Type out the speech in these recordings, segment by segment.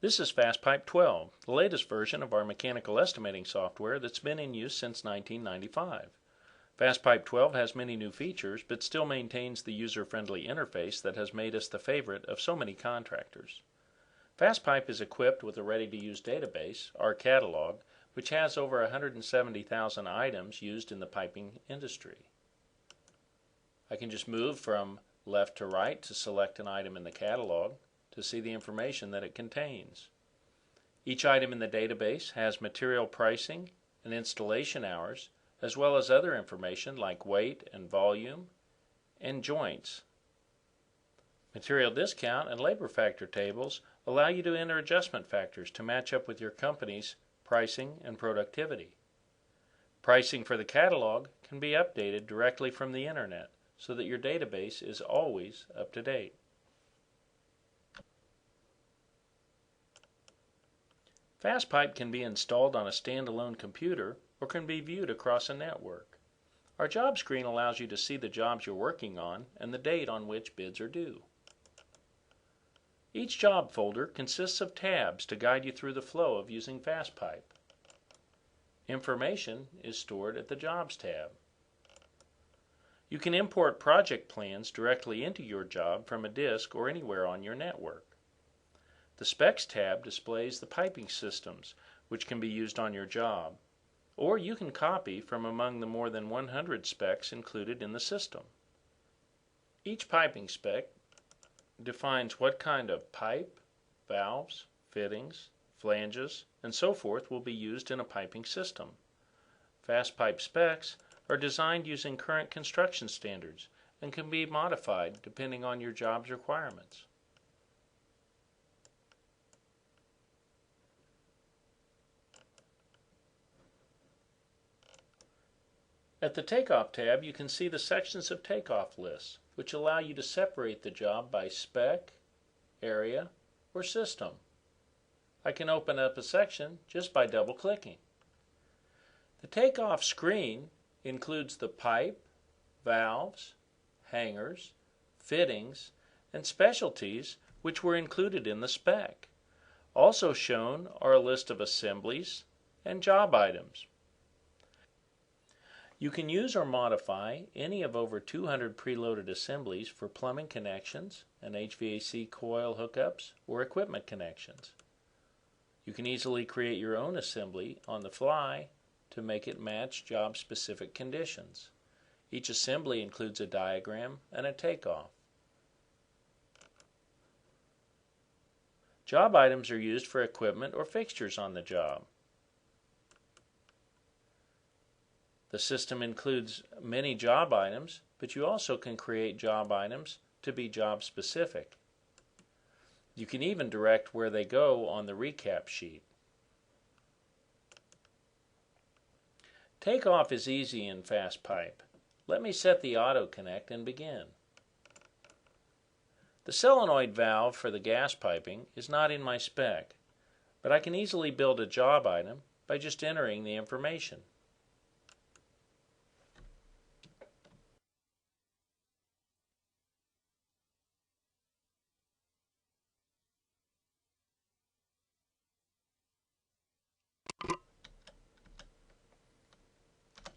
This is FastPIPE12, the latest version of our mechanical estimating software that's been in use since 1995. FastPIPE12 has many new features, but still maintains the user-friendly interface that has made us the favorite of so many contractors. FastPIPE is equipped with a ready-to-use database, our catalog, which has over 170,000 items used in the piping industry. I can just move from left to right to select an item in the catalog to see the information that it contains. Each item in the database has material pricing and installation hours, as well as other information like weight and volume and joints. Material discount and labor factor tables allow you to enter adjustment factors to match up with your company's pricing and productivity. Pricing for the catalog can be updated directly from the internet so that your database is always up to date. FastPIPE can be installed on a standalone computer or can be viewed across a network. Our job screen allows you to see the jobs you're working on and the date on which bids are due. Each job folder consists of tabs to guide you through the flow of using FastPIPE. Information is stored at the Jobs tab. You can import project plans directly into your job from a disk or anywhere on your network. The Specs tab displays the piping systems which can be used on your job, or you can copy from among the more than 100 specs included in the system. Each piping spec defines what kind of pipe, valves, fittings, flanges, and so forth will be used in a piping system. FastPIPE specs are designed using current construction standards and can be modified depending on your job's requirements. At the Takeoff tab, you can see the sections of takeoff lists, which allow you to separate the job by spec, area, or system. I can open up a section just by double-clicking. The takeoff screen includes the pipe, valves, hangers, fittings, and specialties which were included in the spec. Also shown are a list of assemblies and job items. You can use or modify any of over 200 preloaded assemblies for plumbing connections and HVAC coil hookups or equipment connections. You can easily create your own assembly on the fly to make it match job-specific conditions. Each assembly includes a diagram and a takeoff. Job items are used for equipment or fixtures on the job. The system includes many job items, but you also can create job items to be job specific. You can even direct where they go on the recap sheet. Takeoff is easy in FastPIPE. Let me set the auto connect and begin. The solenoid valve for the gas piping is not in my spec, but I can easily build a job item by just entering the information.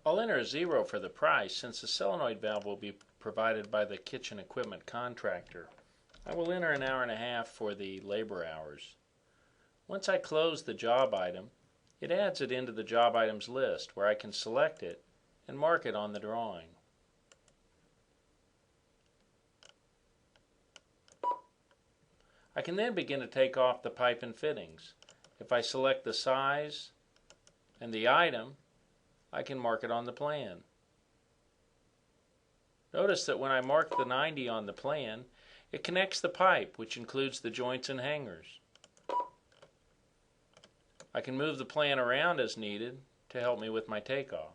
I'll enter a 0 for the price since the solenoid valve will be provided by the kitchen equipment contractor. I will enter an hour and a half for the labor hours. Once I close the job item, it adds it into the job items list where I can select it and mark it on the drawing. I can then begin to take off the pipe and fittings. If I select the size and the item, I can mark it on the plan. Notice that when I mark the 90 on the plan, it connects the pipe, which includes the joints and hangers. I can move the plan around as needed to help me with my takeoff.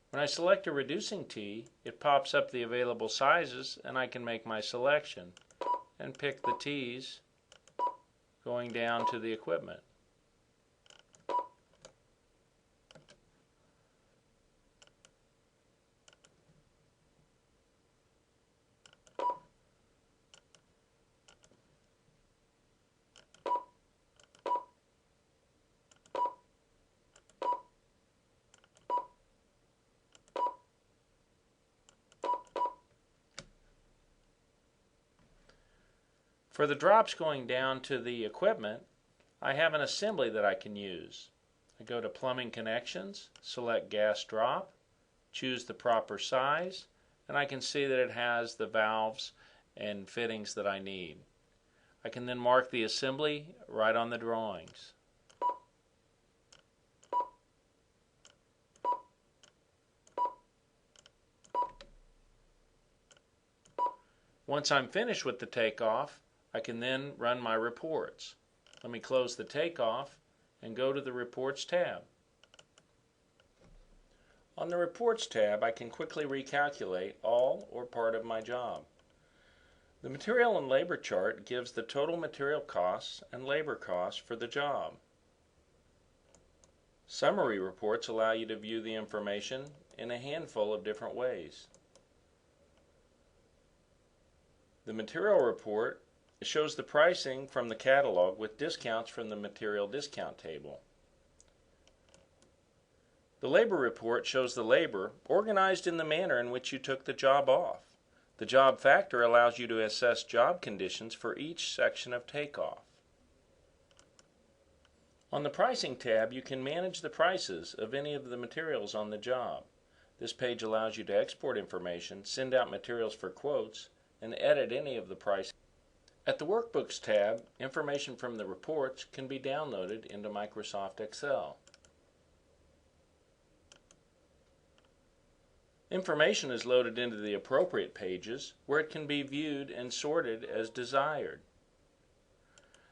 When I select a reducing T, it pops up the available sizes and I can make my selection and pick the T's going down to the equipment. For the drops going down to the equipment, I have an assembly that I can use. I go to Plumbing Connections, select Gas Drop, choose the proper size, and I can see that it has the valves and fittings that I need. I can then mark the assembly right on the drawings. Once I'm finished with the takeoff, I can then run my reports. Let me close the takeoff and go to the Reports tab. On the Reports tab, I can quickly recalculate all or part of my job. The Material and Labor chart gives the total material costs and labor costs for the job. Summary reports allow you to view the information in a handful of different ways. The Material report shows the pricing from the catalog with discounts from the material discount table. The Labor report shows the labor organized in the manner in which you took the job off. The job factor allows you to assess job conditions for each section of takeoff. On the Pricing tab, you can manage the prices of any of the materials on the job. This page allows you to export information, send out materials for quotes, and edit any of the prices. At the Workbooks tab, information from the reports can be downloaded into Microsoft Excel. Information is loaded into the appropriate pages where it can be viewed and sorted as desired.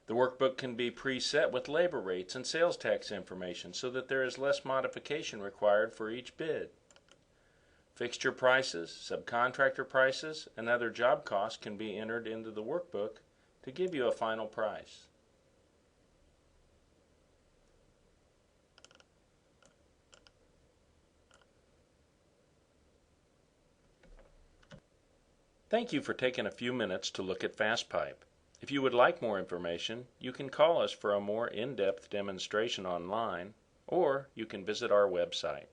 The workbook can be preset with labor rates and sales tax information so that there is less modification required for each bid. Fixture prices, subcontractor prices, and other job costs can be entered into the workbook to give you a final price. Thank you for taking a few minutes to look at FastPIPE. If you would like more information, you can call us for a more in-depth demonstration online, or you can visit our website.